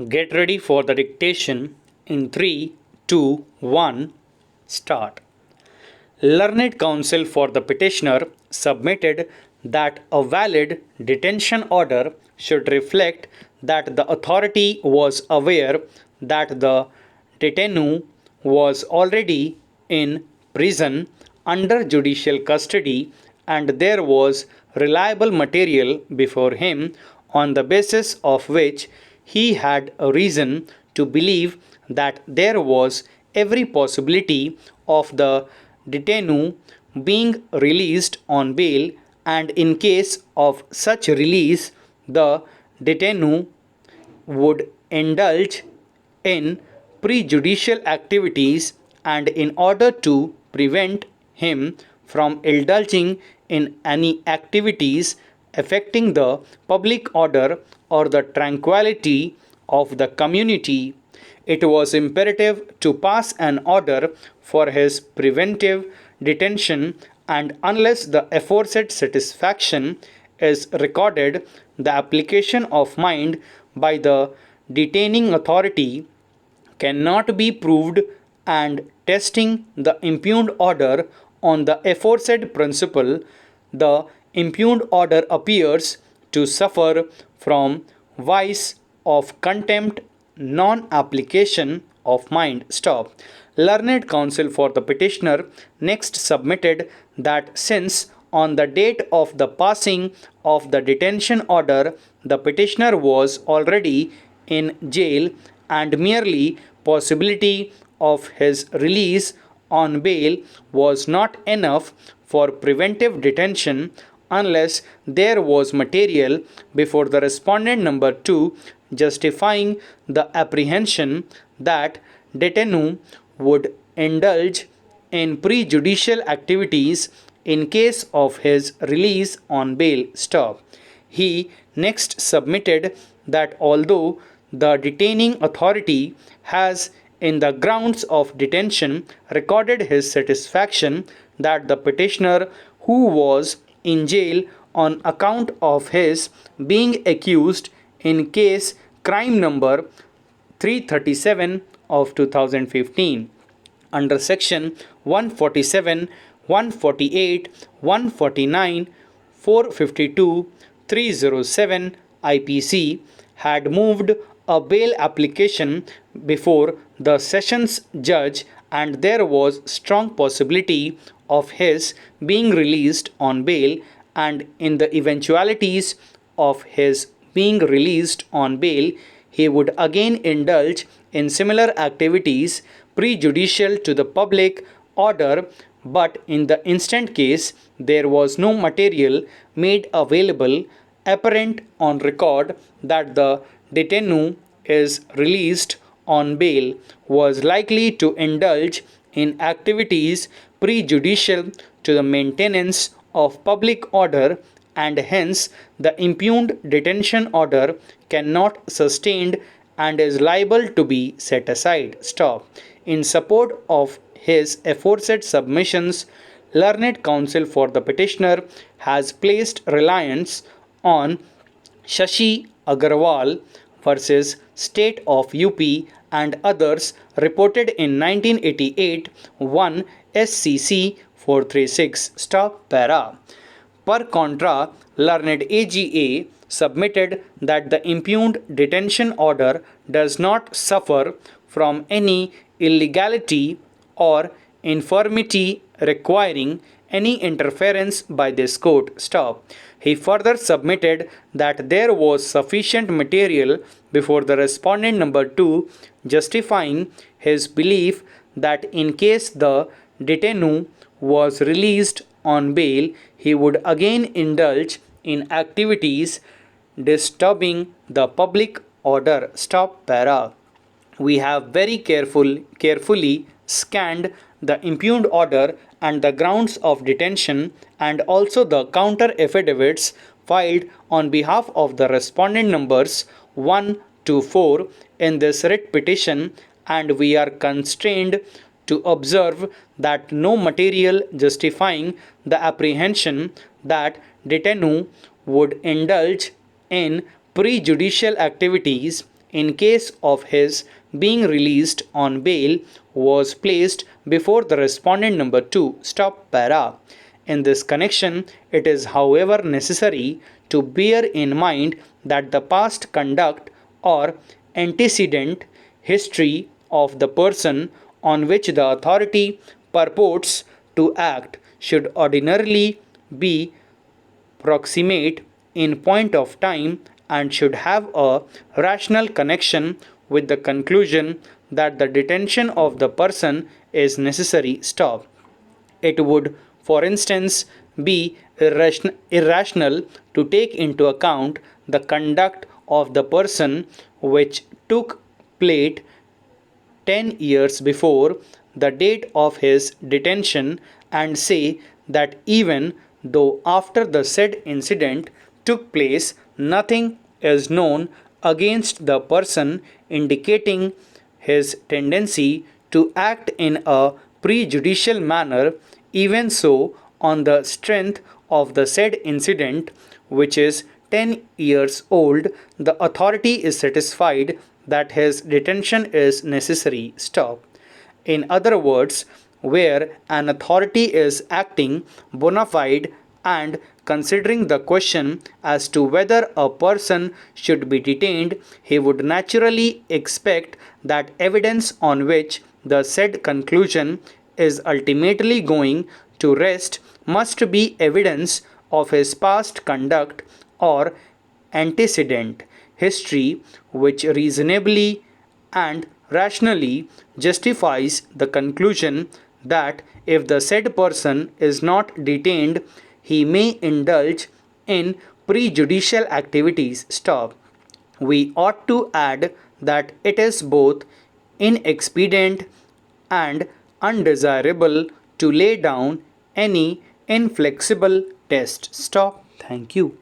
Get ready for the dictation in 3, 2, 1, start. Learned counsel for the petitioner submitted that a valid detention order should reflect that the authority was aware that the detainee was already in prison under judicial custody and there was reliable material before him on the basis of which he had a reason to believe that there was every possibility of the detainee being released on bail, and in case of such release, the detainee would indulge in prejudicial activities, and in order to prevent him from indulging in any activities affecting the public order or the tranquility of the community, it was imperative to pass an order for his preventive detention, and unless the aforesaid satisfaction is recorded, the application of mind by the detaining authority cannot be proved, and testing the impugned order on the aforesaid principle, the impugned order appears to suffer from vice of contempt, non-application of mind. Stop. Learned counsel for the petitioner next submitted that since on the date of the passing of the detention order the petitioner was already in jail and merely possibility of his release on bail was not enough for preventive detention unless there was material before the respondent number 2 justifying the apprehension that detainee would indulge in prejudicial activities in case of his release on bail. Stop. He next submitted that although the detaining authority has in the grounds of detention recorded his satisfaction that the petitioner who was in jail on account of his being accused in case crime number 337 of 2015 under section 147, 148, 149, 452, 307 IPC had moved a bail application before the sessions judge, and there was strong possibility of his being released on bail, and in the eventualities of his being released on bail he would again indulge in similar activities prejudicial to the public order, but in the instant case there was no material made available apparent on record that the detainee is released on bail was likely to indulge in activities prejudicial to the maintenance of public order, and hence the impugned detention order cannot sustained and is liable to be set aside. Stop. In support of his aforesaid submissions, learned counsel for the petitioner has placed reliance on Shashi Agarwal versus State of UP and others reported in 1988 1 SCC 436. Stop para. Per contra, learned AGA submitted that the impugned detention order does not suffer from any illegality or infirmity requiring any interference by this court. Stop. He further submitted that there was sufficient material before the respondent number 2 justifying his belief that in case the detainee was released on bail, he would again indulge in activities disturbing the public order. Stop para. We have very carefully scanned the impugned order and the grounds of detention and also the counter affidavits filed on behalf of the respondent numbers 1 to 4 in this writ petition, and we are constrained to observe that no material justifying the apprehension that detainee would indulge in prejudicial activities in case of his being released on bail was placed before the respondent number 2. Stop para. In this connection, it is however necessary to bear in mind that the past conduct or antecedent history of the person on which the authority purports to act should ordinarily be proximate in point of time and should have a rational connection with the conclusion that the detention of the person is necessary. Stop. It would, for instance, be irrational to take into account the conduct of the person which took place 10 years before the date of his detention and say that even though after the said incident took place nothing is known against the person, indicating his tendency to act in a prejudicial manner. Even so, on the strength of the said incident, which is 10 years old, the authority is satisfied that his detention is necessary. Stop. In other words, where an authority is acting bona fide and considering the question as to whether a person should be detained, he would naturally expect that evidence on which the said conclusion is ultimately going to rest must be evidence of his past conduct or antecedent history which reasonably and rationally justifies the conclusion that if the said person is not detained, he may indulge in prejudicial activities. Stop. We ought to add that it is both inexpedient and undesirable to lay down any inflexible test. Stop. Thank you.